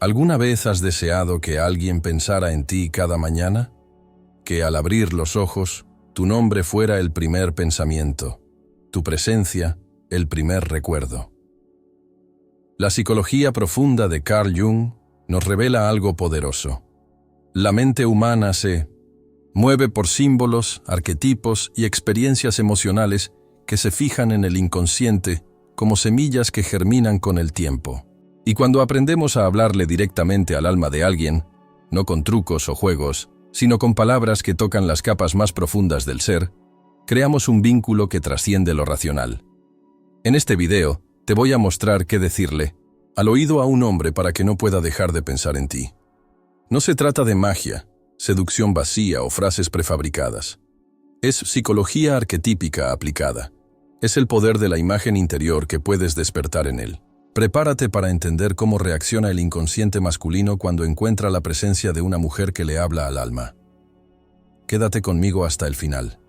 ¿Alguna vez has deseado que alguien pensara en ti cada mañana? Que al abrir los ojos, tu nombre fuera el primer pensamiento, tu presencia el primer recuerdo. La psicología profunda de Carl Jung nos revela algo poderoso. La mente humana se mueve por símbolos, arquetipos y experiencias emocionales que se fijan en el inconsciente como semillas que germinan con el tiempo. Y cuando aprendemos a hablarle directamente al alma de alguien, no con trucos o juegos, sino con palabras que tocan las capas más profundas del ser, creamos un vínculo que trasciende lo racional. En este video, te voy a mostrar qué decirle al oído a un hombre para que no pueda dejar de pensar en ti. No se trata de magia, seducción vacía o frases prefabricadas. Es psicología arquetípica aplicada. Es el poder de la imagen interior que puedes despertar en él. Prepárate para entender cómo reacciona el inconsciente masculino cuando encuentra la presencia de una mujer que le habla al alma. Quédate conmigo hasta el final,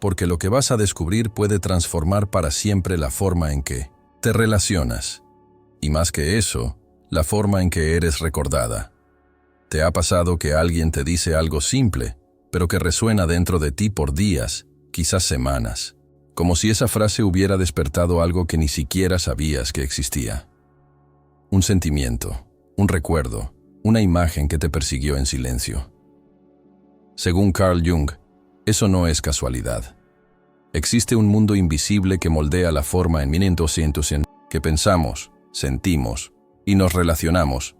porque lo que vas a descubrir puede transformar para siempre la forma en que te relacionas, y más que eso, la forma en que eres recordada. ¿Te ha pasado que alguien te dice algo simple, pero que resuena dentro de ti por días, quizás semanas, como si esa frase hubiera despertado algo que ni siquiera sabías que existía? Un sentimiento, un recuerdo, una imagen que te persiguió en silencio. Según Carl Jung, eso no es casualidad. Existe un mundo invisible que moldea la forma en 1900 que pensamos, sentimos y nos relacionamos,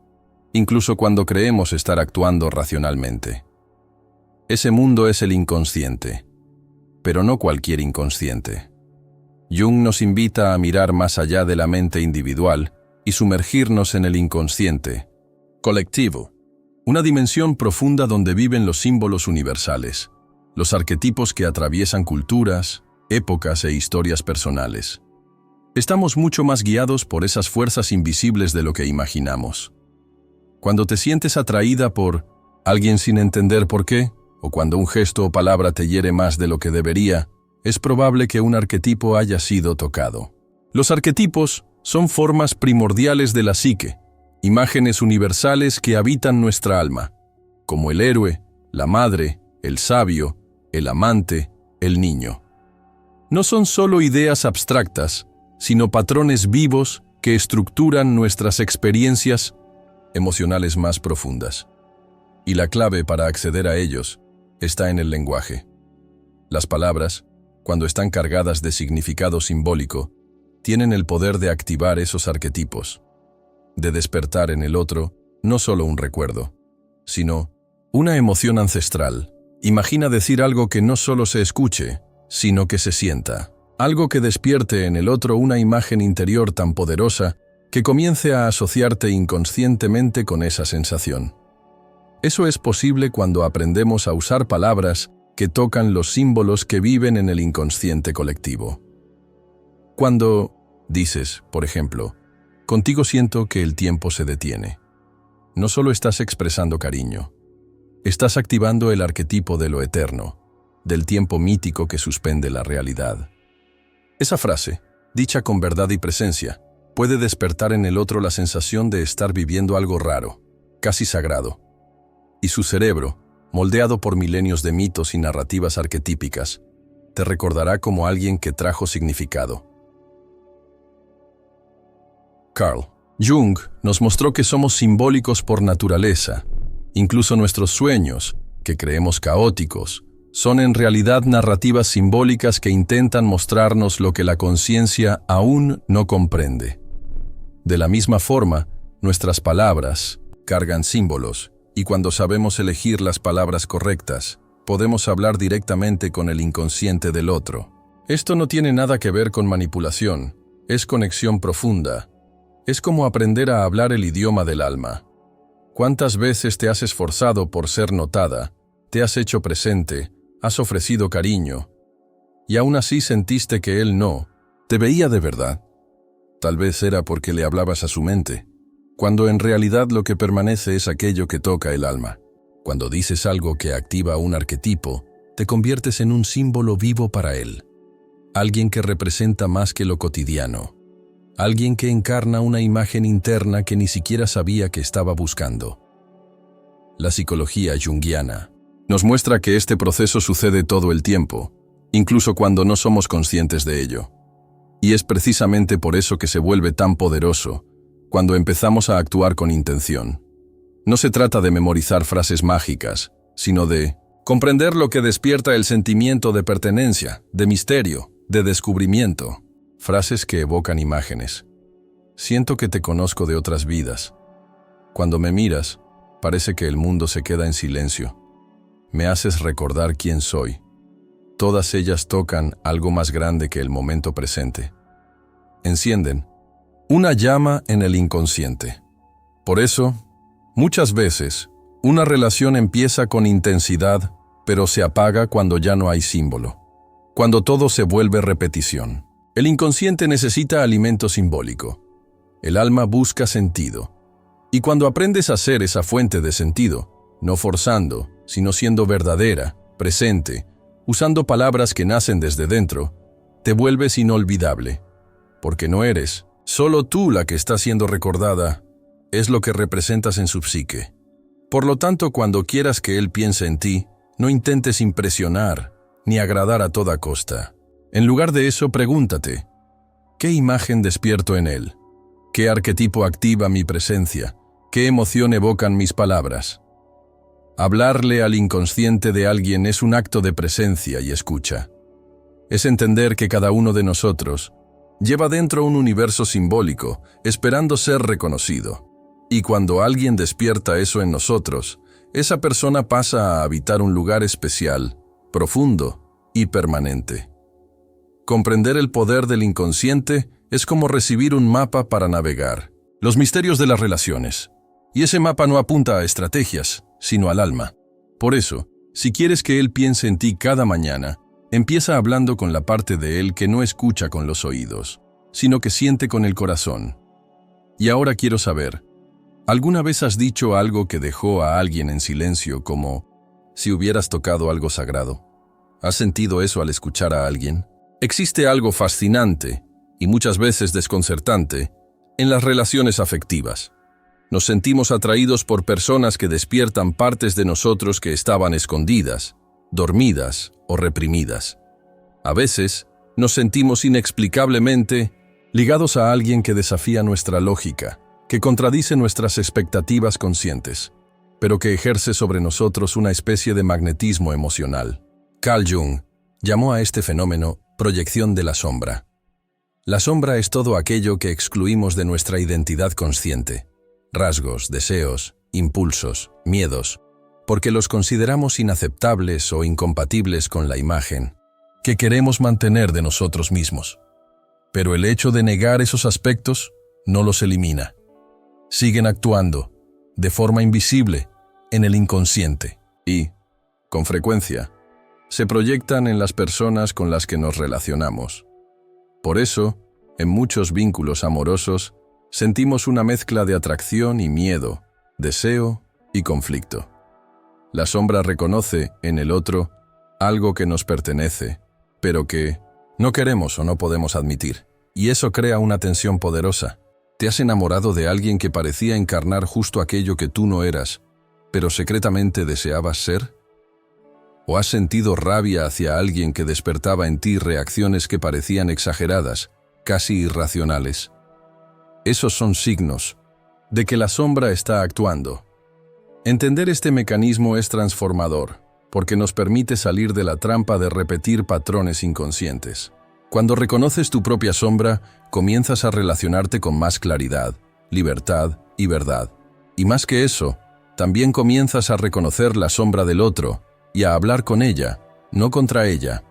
incluso cuando creemos estar actuando racionalmente. Ese mundo es el inconsciente, pero no cualquier inconsciente. Jung nos invita a mirar más allá de la mente individual y sumergirnos en el inconsciente colectivo, una dimensión profunda donde viven los símbolos universales, los arquetipos que atraviesan culturas, épocas e historias personales. Estamos mucho más guiados por esas fuerzas invisibles de lo que imaginamos. Cuando te sientes atraída por alguien sin entender por qué, o cuando un gesto o palabra te hiere más de lo que debería, es probable que un arquetipo haya sido tocado. Los arquetipos son formas primordiales de la psique, imágenes universales que habitan nuestra alma, como el héroe, la madre, el sabio, el amante, el niño. No son solo ideas abstractas, sino patrones vivos que estructuran nuestras experiencias emocionales más profundas. Y la clave para acceder a ellos está en el lenguaje. Las palabras, cuando están cargadas de significado simbólico, tienen el poder de activar esos arquetipos, de despertar en el otro no solo un recuerdo, sino una emoción ancestral. Imagina decir algo que no solo se escuche, sino que se sienta. Algo que despierte en el otro una imagen interior tan poderosa que comience a asociarte inconscientemente con esa sensación. Eso es posible cuando aprendemos a usar palabras que tocan los símbolos que viven en el inconsciente colectivo. Cuando dices, por ejemplo, contigo siento que el tiempo se detiene, no solo estás expresando cariño, estás activando el arquetipo de lo eterno, del tiempo mítico que suspende la realidad. Esa frase, dicha con verdad y presencia, puede despertar en el otro la sensación de estar viviendo algo raro, casi sagrado. Y su cerebro, moldeado por milenios de mitos y narrativas arquetípicas, te recordará como alguien que trajo significado. Carl Jung nos mostró que somos simbólicos por naturaleza. Incluso nuestros sueños, que creemos caóticos, son en realidad narrativas simbólicas que intentan mostrarnos lo que la conciencia aún no comprende. De la misma forma, nuestras palabras cargan símbolos, y cuando sabemos elegir las palabras correctas, podemos hablar directamente con el inconsciente del otro. Esto no tiene nada que ver con manipulación, es conexión profunda. Es como aprender a hablar el idioma del alma. ¿Cuántas veces te has esforzado por ser notada, te has hecho presente, has ofrecido cariño, y aún así sentiste que él no te veía de verdad? Tal vez era porque le hablabas a su mente, cuando en realidad lo que permanece es aquello que toca el alma. Cuando dices algo que activa un arquetipo, te conviertes en un símbolo vivo para él. Alguien que representa más que lo cotidiano. alguien que encarna una imagen interna que ni siquiera sabía que estaba buscando. La psicología junguiana nos muestra que este proceso sucede todo el tiempo, incluso cuando no somos conscientes de ello. Y es precisamente por eso que se vuelve tan poderoso cuando empezamos a actuar con intención. No se trata de memorizar frases mágicas, sino de comprender lo que despierta el sentimiento de pertenencia, de misterio, de descubrimiento. Frases que evocan imágenes. Siento que te conozco de otras vidas. Cuando me miras, parece que el mundo se queda en silencio. Me haces recordar quién soy. Todas ellas tocan algo más grande que el momento presente. Encienden una llama en el inconsciente. Por eso, muchas veces, una relación empieza con intensidad, pero se apaga cuando ya no hay símbolo. Cuando todo se vuelve repetición. El inconsciente necesita alimento simbólico. El alma busca sentido. Y cuando aprendes a ser esa fuente de sentido, no forzando, sino siendo verdadera, presente, usando palabras que nacen desde dentro, te vuelves inolvidable. Porque no eres solo tú la que está siendo recordada, es lo que representas en su psique. Por lo tanto, cuando quieras que él piense en ti, no intentes impresionar ni agradar a toda costa. En lugar de eso, pregúntate, ¿qué imagen despierto en él? ¿Qué arquetipo activa mi presencia? ¿Qué emoción evocan mis palabras? Hablarle al inconsciente de alguien es un acto de presencia y escucha. Es entender que cada uno de nosotros lleva dentro un universo simbólico, esperando ser reconocido. Y cuando alguien despierta eso en nosotros, esa persona pasa a habitar un lugar especial, profundo y permanente. Comprender el poder del inconsciente es como recibir un mapa para navegar los misterios de las relaciones. Y ese mapa no apunta a estrategias, sino al alma. Por eso, si quieres que él piense en ti cada mañana, empieza hablando con la parte de él que no escucha con los oídos, sino que siente con el corazón. Y ahora quiero saber, ¿alguna vez has dicho algo que dejó a alguien en silencio como si hubieras tocado algo sagrado? ¿Has sentido eso al escuchar a alguien? Existe algo fascinante, y muchas veces desconcertante, en las relaciones afectivas. Nos sentimos atraídos por personas que despiertan partes de nosotros que estaban escondidas, dormidas o reprimidas. A veces, nos sentimos inexplicablemente ligados a alguien que desafía nuestra lógica, que contradice nuestras expectativas conscientes, pero que ejerce sobre nosotros una especie de magnetismo emocional. Carl Jung llamó a este fenómeno proyección de la sombra. La sombra es todo aquello que excluimos de nuestra identidad consciente. Rasgos, deseos, impulsos, miedos, porque los consideramos inaceptables o incompatibles con la imagen que queremos mantener de nosotros mismos. Pero el hecho de negar esos aspectos no los elimina. Siguen actuando, de forma invisible, en el inconsciente y, con frecuencia, se proyectan en las personas con las que nos relacionamos. Por eso, en muchos vínculos amorosos, sentimos una mezcla de atracción y miedo, deseo y conflicto. La sombra reconoce en el otro algo que nos pertenece, pero que no queremos o no podemos admitir. Y eso crea una tensión poderosa. ¿Te has enamorado de alguien que parecía encarnar justo aquello que tú no eras, pero secretamente deseabas ser? ¿O has sentido rabia hacia alguien que despertaba en ti reacciones que parecían exageradas, casi irracionales? Esos son signos de que la sombra está actuando. Entender este mecanismo es transformador, porque nos permite salir de la trampa de repetir patrones inconscientes. Cuando reconoces tu propia sombra, comienzas a relacionarte con más claridad, libertad y verdad. Y más que eso, también comienzas a reconocer la sombra del otro y a hablar con ella, no contra ella.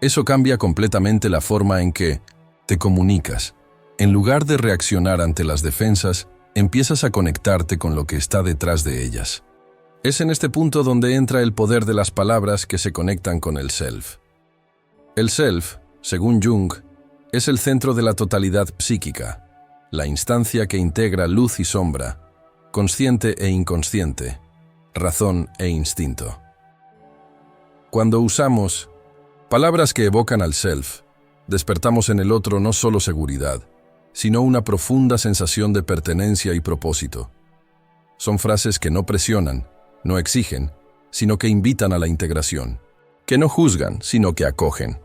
Eso cambia completamente la forma en que te comunicas. En lugar de reaccionar ante las defensas, empiezas a conectarte con lo que está detrás de ellas. Es en este punto donde entra el poder de las palabras que se conectan con el self. El self, según Jung, es el centro de la totalidad psíquica, la instancia que integra luz y sombra, consciente e inconsciente, razón e instinto. Cuando usamos palabras que evocan al self, despertamos en el otro no solo seguridad, sino una profunda sensación de pertenencia y propósito. Son frases que no presionan, no exigen, sino que invitan a la integración, que no juzgan, sino que acogen.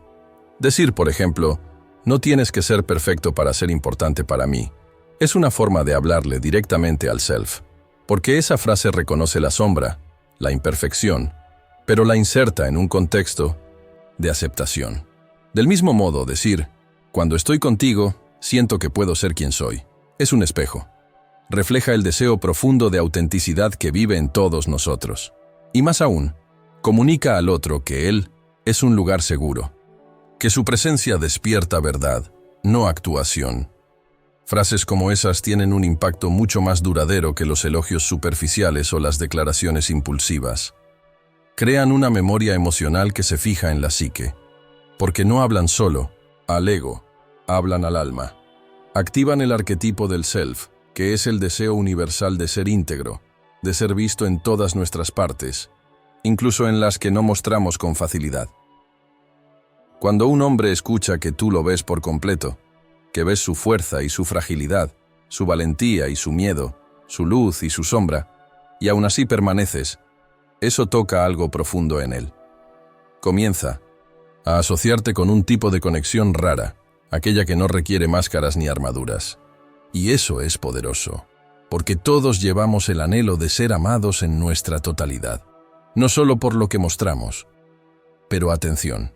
Decir, por ejemplo, no tienes que ser perfecto para ser importante para mí, es una forma de hablarle directamente al self, porque esa frase reconoce la sombra, la imperfección, pero la inserta en un contexto de aceptación. Del mismo modo, decir, cuando estoy contigo, siento que puedo ser quien soy, es un espejo. Refleja el deseo profundo de autenticidad que vive en todos nosotros. Y más aún, comunica al otro que él es un lugar seguro, que su presencia despierta verdad, no actuación. Frases como esas tienen un impacto mucho más duradero que los elogios superficiales o las declaraciones impulsivas. Crean una memoria emocional que se fija en la psique, porque no hablan solo al ego, hablan al alma. Activan el arquetipo del self, que es el deseo universal de ser íntegro, de ser visto en todas nuestras partes, incluso en las que no mostramos con facilidad. Cuando un hombre escucha que tú lo ves por completo, que ves su fuerza y su fragilidad, su valentía y su miedo, su luz y su sombra, y aún así permaneces, eso toca algo profundo en él. Comienza a asociarte con un tipo de conexión rara, aquella que no requiere máscaras ni armaduras. Y eso es poderoso, porque todos llevamos el anhelo de ser amados en nuestra totalidad, no solo por lo que mostramos. Pero atención,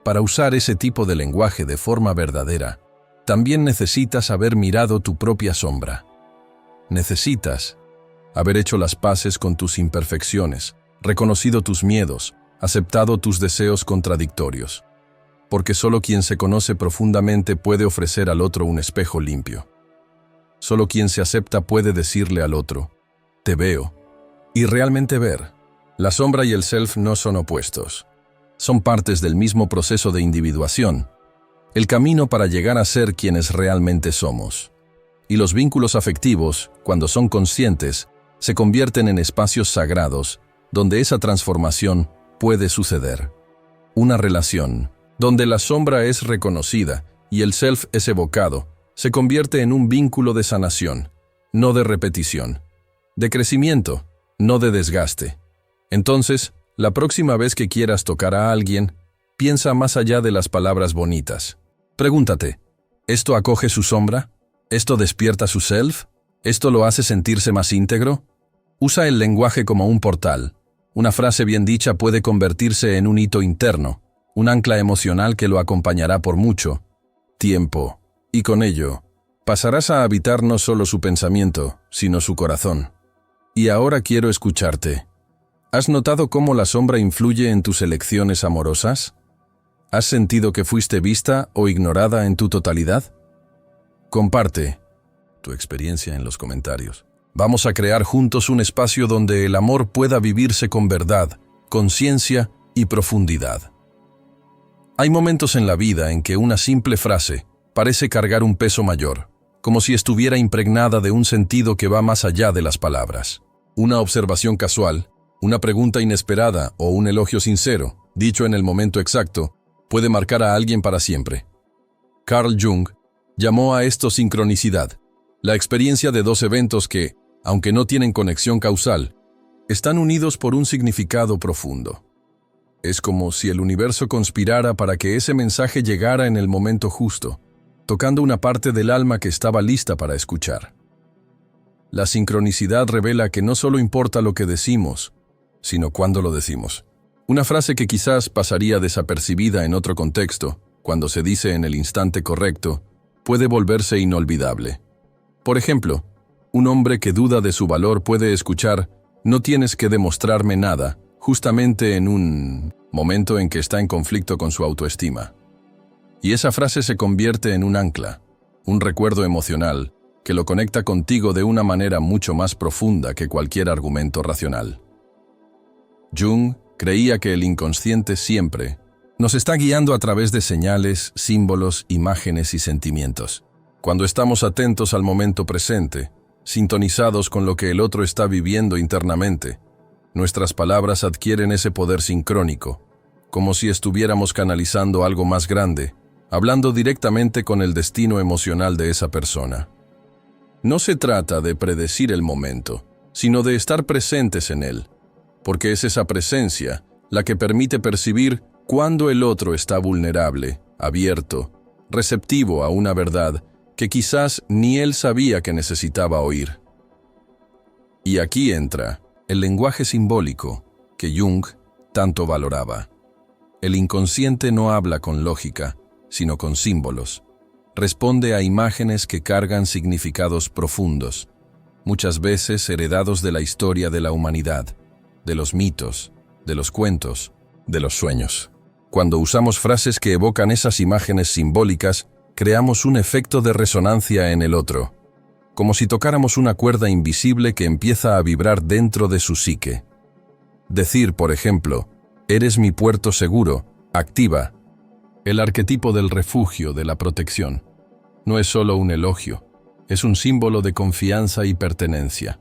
para usar ese tipo de lenguaje de forma verdadera, también necesitas haber mirado tu propia sombra. Necesitas haber hecho las paces con tus imperfecciones, reconocido tus miedos, aceptado tus deseos contradictorios. Porque solo quien se conoce profundamente puede ofrecer al otro un espejo limpio. Solo quien se acepta puede decirle al otro, te veo. Y realmente ver. La sombra y el self no son opuestos. Son partes del mismo proceso de individuación, el camino para llegar a ser quienes realmente somos. Y los vínculos afectivos, cuando son conscientes, se convierten en espacios sagrados donde esa transformación puede suceder. Una relación donde la sombra es reconocida y el self es evocado, se convierte en un vínculo de sanación, no de repetición, de crecimiento, no de desgaste. Entonces, la próxima vez que quieras tocar a alguien, piensa más allá de las palabras bonitas. Pregúntate, ¿esto acoge su sombra? ¿Esto despierta su self? ¿Esto lo hace sentirse más íntegro? Usa el lenguaje como un portal. Una frase bien dicha puede convertirse en un hito interno, un ancla emocional que lo acompañará por mucho tiempo. Y con ello, pasarás a habitar no solo su pensamiento, sino su corazón. Y ahora quiero escucharte. ¿Has notado cómo la sombra influye en tus elecciones amorosas? ¿Has sentido que fuiste vista o ignorada en tu totalidad? Comparte tu experiencia en los comentarios. Vamos a crear juntos un espacio donde el amor pueda vivirse con verdad, conciencia y profundidad. Hay momentos en la vida en que una simple frase parece cargar un peso mayor, como si estuviera impregnada de un sentido que va más allá de las palabras. Una observación casual, una pregunta inesperada o un elogio sincero, dicho en el momento exacto, puede marcar a alguien para siempre. Carl Jung llamó a esto sincronicidad, la experiencia de dos eventos que, aunque no tienen conexión causal, están unidos por un significado profundo. Es como si el universo conspirara para que ese mensaje llegara en el momento justo, tocando una parte del alma que estaba lista para escuchar. La sincronicidad revela que no solo importa lo que decimos, sino cuándo lo decimos. Una frase que quizás pasaría desapercibida en otro contexto, cuando se dice en el instante correcto, puede volverse inolvidable. Por ejemplo, un hombre que duda de su valor puede escuchar, no tienes que demostrarme nada, justamente en un momento en que está en conflicto con su autoestima. Y esa frase se convierte en un ancla, un recuerdo emocional, que lo conecta contigo de una manera mucho más profunda que cualquier argumento racional. Jung creía que el inconsciente siempre nos está guiando a través de señales, símbolos, imágenes y sentimientos. Cuando estamos atentos al momento presente, sintonizados con lo que el otro está viviendo internamente, nuestras palabras adquieren ese poder sincrónico, como si estuviéramos canalizando algo más grande, hablando directamente con el destino emocional de esa persona. No se trata de predecir el momento, sino de estar presentes en él, porque es esa presencia la que permite percibir cuándo el otro está vulnerable, abierto, receptivo a una verdad que quizás ni él sabía que necesitaba oír. Y aquí entra el lenguaje simbólico que Jung tanto valoraba. El inconsciente no habla con lógica, sino con símbolos. Responde a imágenes que cargan significados profundos, muchas veces heredados de la historia de la humanidad, de los mitos, de los cuentos, de los sueños. Cuando usamos frases que evocan esas imágenes simbólicas, creamos un efecto de resonancia en el otro, como si tocáramos una cuerda invisible que empieza a vibrar dentro de su psique. Decir, por ejemplo, «Eres mi puerto seguro», activa el arquetipo del refugio, de la protección. No es solo un elogio, es un símbolo de confianza y pertenencia.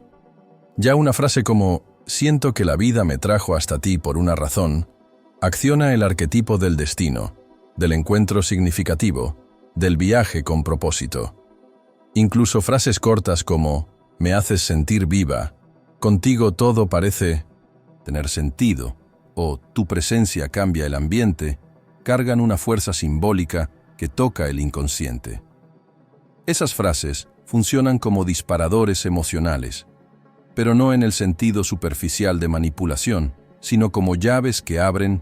Ya una frase como «Siento que la vida me trajo hasta ti por una razón», acciona el arquetipo del destino, del encuentro significativo, del viaje con propósito. Incluso frases cortas como «Me haces sentir viva», «Contigo todo parece tener sentido» o «Tu presencia cambia el ambiente», cargan una fuerza simbólica que toca el inconsciente. Esas frases funcionan como disparadores emocionales, pero no en el sentido superficial de manipulación, sino como llaves que abren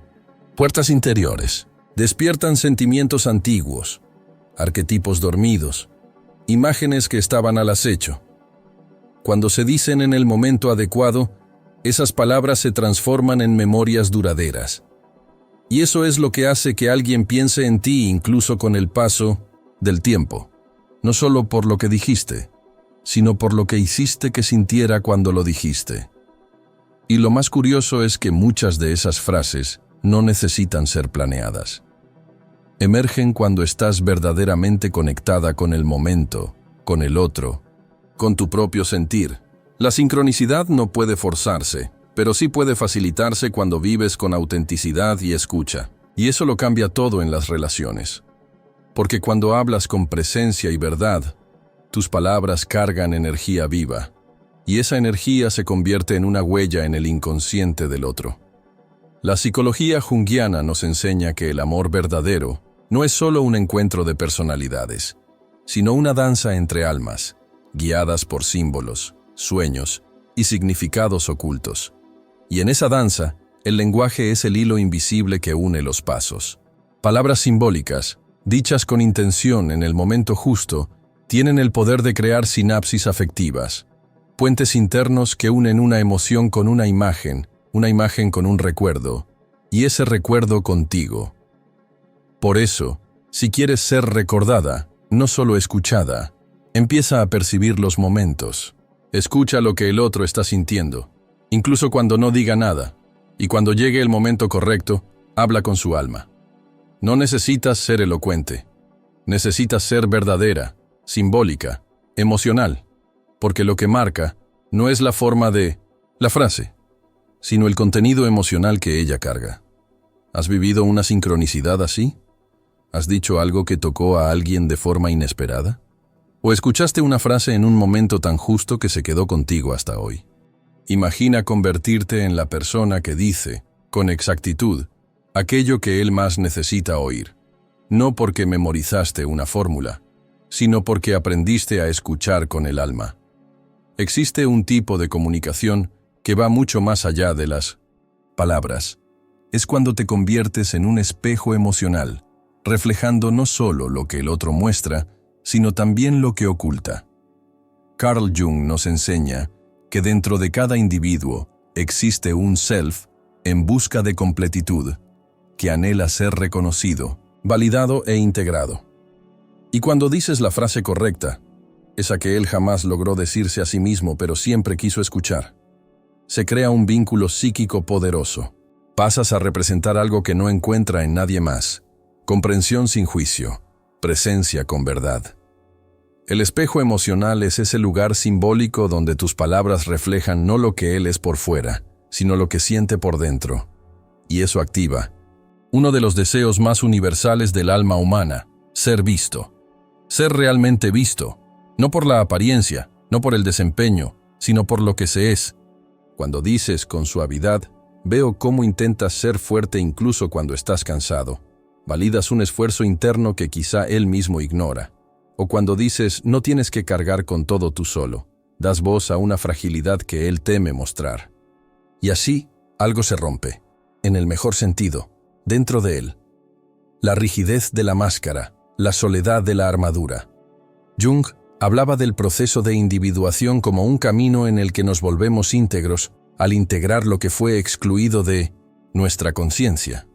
puertas interiores, despiertan sentimientos antiguos, arquetipos dormidos, imágenes que estaban al acecho. Cuando se dicen en el momento adecuado, esas palabras se transforman en memorias duraderas. Y eso es lo que hace que alguien piense en ti incluso con el paso del tiempo, no solo por lo que dijiste, sino por lo que hiciste que sintiera cuando lo dijiste. Y lo más curioso es que muchas de esas frases no necesitan ser planeadas. Emergen cuando estás verdaderamente conectada con el momento, con el otro, con tu propio sentir. La sincronicidad no puede forzarse, pero sí puede facilitarse cuando vives con autenticidad y escucha. Y eso lo cambia todo en las relaciones. Porque cuando hablas con presencia y verdad, tus palabras cargan energía viva, y esa energía se convierte en una huella en el inconsciente del otro. La psicología junguiana nos enseña que el amor verdadero no es solo un encuentro de personalidades, sino una danza entre almas, guiadas por símbolos, sueños y significados ocultos. Y en esa danza, el lenguaje es el hilo invisible que une los pasos. Palabras simbólicas, dichas con intención en el momento justo, tienen el poder de crear sinapsis afectivas, puentes internos que unen una emoción con una imagen con un recuerdo, y ese recuerdo contigo. Por eso, si quieres ser recordada, no solo escuchada, empieza a percibir los momentos. Escucha lo que el otro está sintiendo, incluso cuando no diga nada, y cuando llegue el momento correcto, habla con su alma. No necesitas ser elocuente, necesitas ser verdadera, simbólica, emocional, porque lo que marca no es la forma de la frase, sino el contenido emocional que ella carga. ¿Has vivido una sincronicidad así? ¿Has dicho algo que tocó a alguien de forma inesperada? ¿O escuchaste una frase en un momento tan justo que se quedó contigo hasta hoy? Imagina convertirte en la persona que dice, con exactitud, aquello que él más necesita oír, no porque memorizaste una fórmula, sino porque aprendiste a escuchar con el alma. Existe un tipo de comunicación que va mucho más allá de las palabras. Es cuando te conviertes en un espejo emocional, reflejando no solo lo que el otro muestra, sino también lo que oculta. Carl Jung nos enseña que dentro de cada individuo existe un self en busca de completitud, que anhela ser reconocido, validado e integrado. Y cuando dices la frase correcta, esa que él jamás logró decirse a sí mismo pero siempre quiso escuchar, se crea un vínculo psíquico poderoso. Pasas a representar algo que no encuentra en nadie más: comprensión sin juicio, presencia con verdad. El espejo emocional es ese lugar simbólico donde tus palabras reflejan no lo que él es por fuera, sino lo que siente por dentro. Y eso activa uno de los deseos más universales del alma humana: ser visto. Ser realmente visto, no por la apariencia, no por el desempeño, sino por lo que se es. Cuando dices con suavidad, veo cómo intentas ser fuerte incluso cuando estás cansado. Validas un esfuerzo interno que quizá él mismo ignora. O cuando dices, no tienes que cargar con todo tú solo. Das voz a una fragilidad que él teme mostrar. Y así, algo se rompe, en el mejor sentido, dentro de él. La rigidez de la máscara, la soledad de la armadura. Jung hablaba del proceso de individuación como un camino en el que nos volvemos íntegros al integrar lo que fue excluido de nuestra conciencia.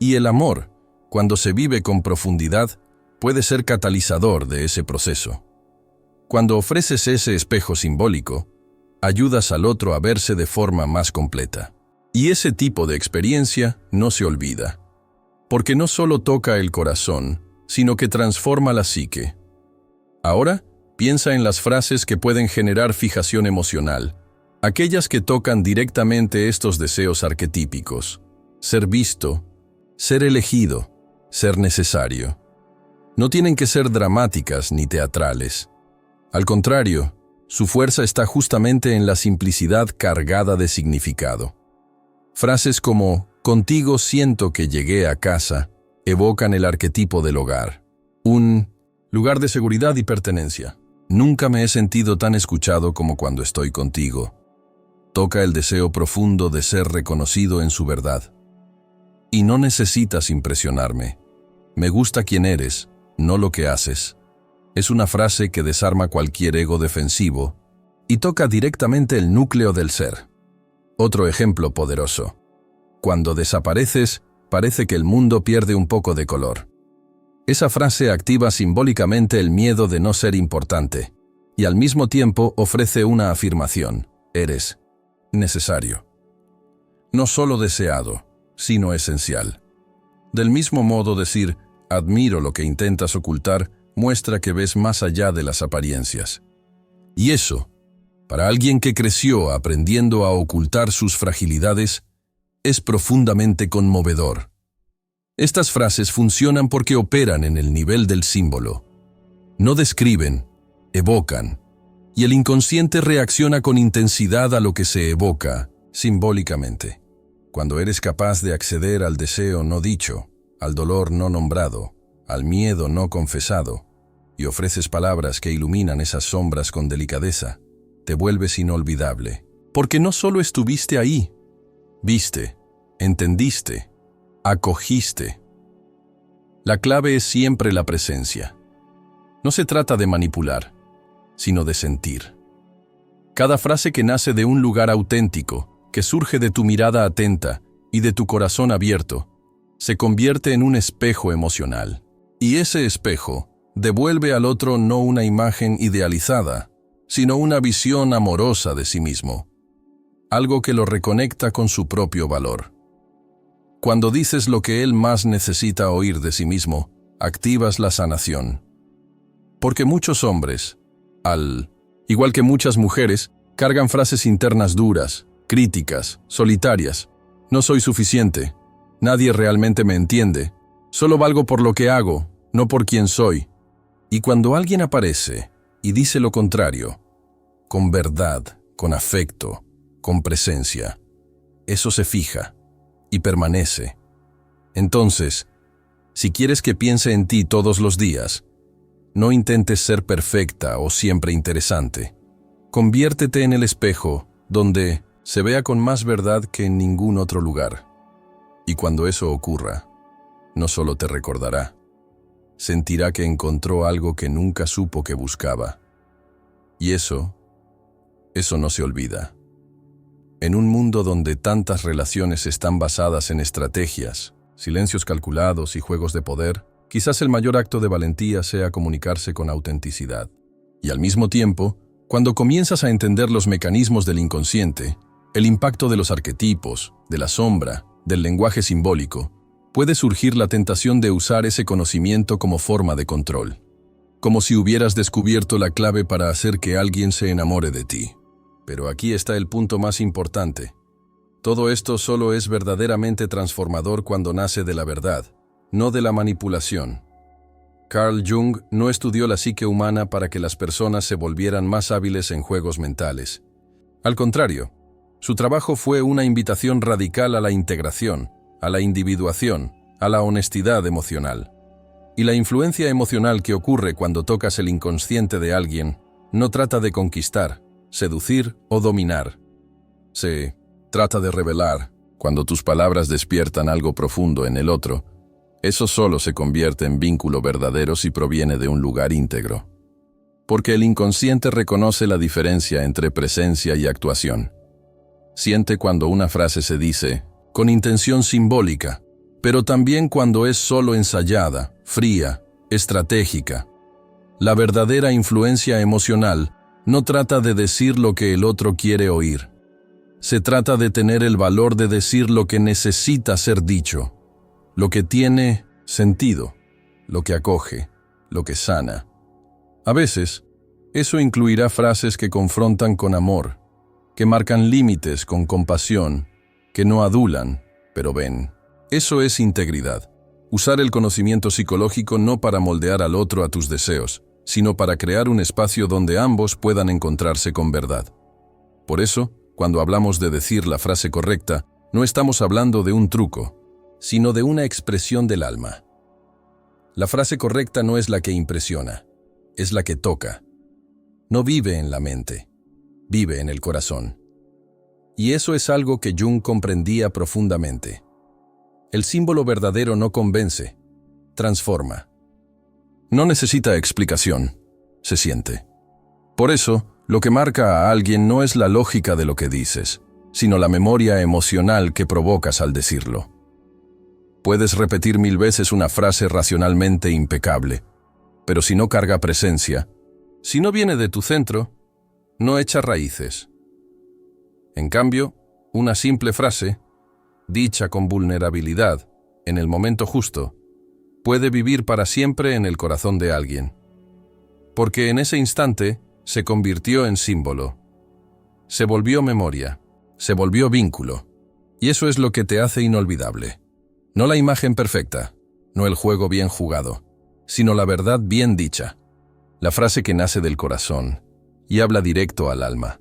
Y el amor, cuando se vive con profundidad, puede ser catalizador de ese proceso. Cuando ofreces ese espejo simbólico, ayudas al otro a verse de forma más completa. Y ese tipo de experiencia no se olvida, porque no solo toca el corazón, sino que transforma la psique. Ahora, piensa en las frases que pueden generar fijación emocional, aquellas que tocan directamente estos deseos arquetípicos: ser visto, ser elegido, ser necesario. No tienen que ser dramáticas ni teatrales. Al contrario, su fuerza está justamente en la simplicidad cargada de significado. Frases como «contigo siento que llegué a casa» evocan el arquetipo del hogar, un lugar de seguridad y pertenencia. Nunca me he sentido tan escuchado como cuando estoy contigo. Toca el deseo profundo de ser reconocido en su verdad. Y no necesitas impresionarme. Me gusta quién eres, no lo que haces. Es una frase que desarma cualquier ego defensivo y toca directamente el núcleo del ser. Otro ejemplo poderoso. Cuando desapareces, parece que el mundo pierde un poco de color. Esa frase activa simbólicamente el miedo de no ser importante y al mismo tiempo ofrece una afirmación: eres necesario. No solo deseado, sino esencial. Del mismo modo, decir «admiro lo que intentas ocultar» muestra que ves más allá de las apariencias. Y eso, para alguien que creció aprendiendo a ocultar sus fragilidades, es profundamente conmovedor. Estas frases funcionan porque operan en el nivel del símbolo. No describen, evocan, y el inconsciente reacciona con intensidad a lo que se evoca simbólicamente. Cuando eres capaz de acceder al deseo no dicho, al dolor no nombrado, al miedo no confesado, y ofreces palabras que iluminan esas sombras con delicadeza, te vuelves inolvidable. Porque no solo estuviste ahí, viste, entendiste, acogiste. La clave es siempre la presencia. No se trata de manipular, sino de sentir. Cada frase que nace de un lugar auténtico, que surge de tu mirada atenta y de tu corazón abierto, se convierte en un espejo emocional. Y ese espejo devuelve al otro no una imagen idealizada, sino una visión amorosa de sí mismo, algo que lo reconecta con su propio valor. Cuando dices lo que él más necesita oír de sí mismo, activas la sanación. Porque muchos hombres, igual que muchas mujeres, cargan frases internas duras, críticas, solitarias. No soy suficiente, nadie realmente me entiende, solo valgo por lo que hago, no por quién soy. Y cuando alguien aparece y dice lo contrario, con verdad, con afecto, con presencia, eso se fija y permanece. Entonces, si quieres que piense en ti todos los días, no intentes ser perfecta o siempre interesante. Conviértete en el espejo donde se vea con más verdad que en ningún otro lugar. Y cuando eso ocurra, no solo te recordará, sentirá que encontró algo que nunca supo que buscaba. Y eso no se olvida. En un mundo donde tantas relaciones están basadas en estrategias, silencios calculados y juegos de poder, quizás el mayor acto de valentía sea comunicarse con autenticidad. Y al mismo tiempo, cuando comienzas a entender los mecanismos del inconsciente, el impacto de los arquetipos, de la sombra, del lenguaje simbólico, puede surgir la tentación de usar ese conocimiento como forma de control, como si hubieras descubierto la clave para hacer que alguien se enamore de ti. Pero aquí está el punto más importante. Todo esto solo es verdaderamente transformador cuando nace de la verdad, no de la manipulación. Carl Jung no estudió la psique humana para que las personas se volvieran más hábiles en juegos mentales. Al contrario, su trabajo fue una invitación radical a la integración, a la individuación, a la honestidad emocional. Y la influencia emocional que ocurre cuando tocas el inconsciente de alguien no trata de conquistar, seducir o dominar. Se trata de revelar. Cuando tus palabras despiertan algo profundo en el otro, eso solo se convierte en vínculo verdadero si proviene de un lugar íntegro. Porque el inconsciente reconoce la diferencia entre presencia y actuación. Siente cuando una frase se dice con intención simbólica, pero también cuando es solo ensayada, fría, estratégica. La verdadera influencia emocional no trata de decir lo que el otro quiere oír. Se trata de tener el valor de decir lo que necesita ser dicho, lo que tiene sentido, lo que acoge, lo que sana. A veces, eso incluirá frases que confrontan con amor, que marcan límites con compasión, que no adulan, pero ven. Eso es integridad. Usar el conocimiento psicológico no para moldear al otro a tus deseos, sino para crear un espacio donde ambos puedan encontrarse con verdad. Por eso, cuando hablamos de decir la frase correcta, no estamos hablando de un truco, sino de una expresión del alma. La frase correcta no es la que impresiona, es la que toca. No vive en la mente, vive en el corazón. Y eso es algo que Jung comprendía profundamente. El símbolo verdadero no convence, transforma. No necesita explicación, se siente. Por eso, lo que marca a alguien no es la lógica de lo que dices, sino la memoria emocional que provocas al decirlo. Puedes repetir 1000 veces una frase racionalmente impecable, pero si no carga presencia, si no viene de tu centro, no echa raíces. En cambio, una simple frase, dicha con vulnerabilidad, en el momento justo, puede vivir para siempre en el corazón de alguien. Porque en ese instante se convirtió en símbolo. Se volvió memoria, se volvió vínculo. Y eso es lo que te hace inolvidable. No la imagen perfecta, no el juego bien jugado, sino la verdad bien dicha. La frase que nace del corazón y habla directo al alma.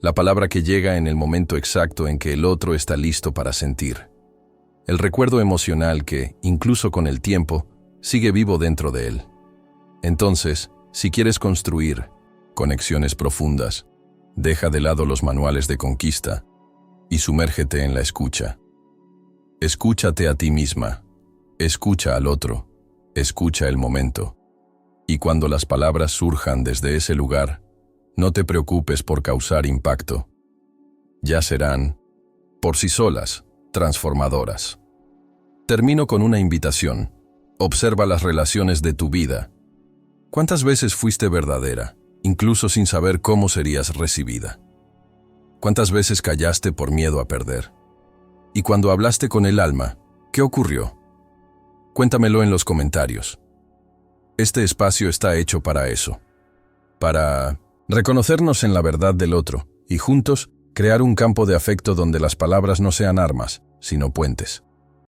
La palabra que llega en el momento exacto en que el otro está listo para sentir. El recuerdo emocional que, incluso con el tiempo, sigue vivo dentro de él. Entonces, si quieres construir conexiones profundas, deja de lado los manuales de conquista y sumérgete en la escucha. Escúchate a ti misma, escucha al otro, escucha el momento. Y cuando las palabras surjan desde ese lugar, no te preocupes por causar impacto. Ya serán, por sí solas, transformadoras. Termino con una invitación. Observa las relaciones de tu vida. ¿Cuántas veces fuiste verdadera, incluso sin saber cómo serías recibida? ¿Cuántas veces callaste por miedo a perder? Y cuando hablaste con el alma, ¿qué ocurrió? Cuéntamelo en los comentarios. Este espacio está hecho para eso. Para reconocernos en la verdad del otro y juntos crear un campo de afecto donde las palabras no sean armas, sino puentes.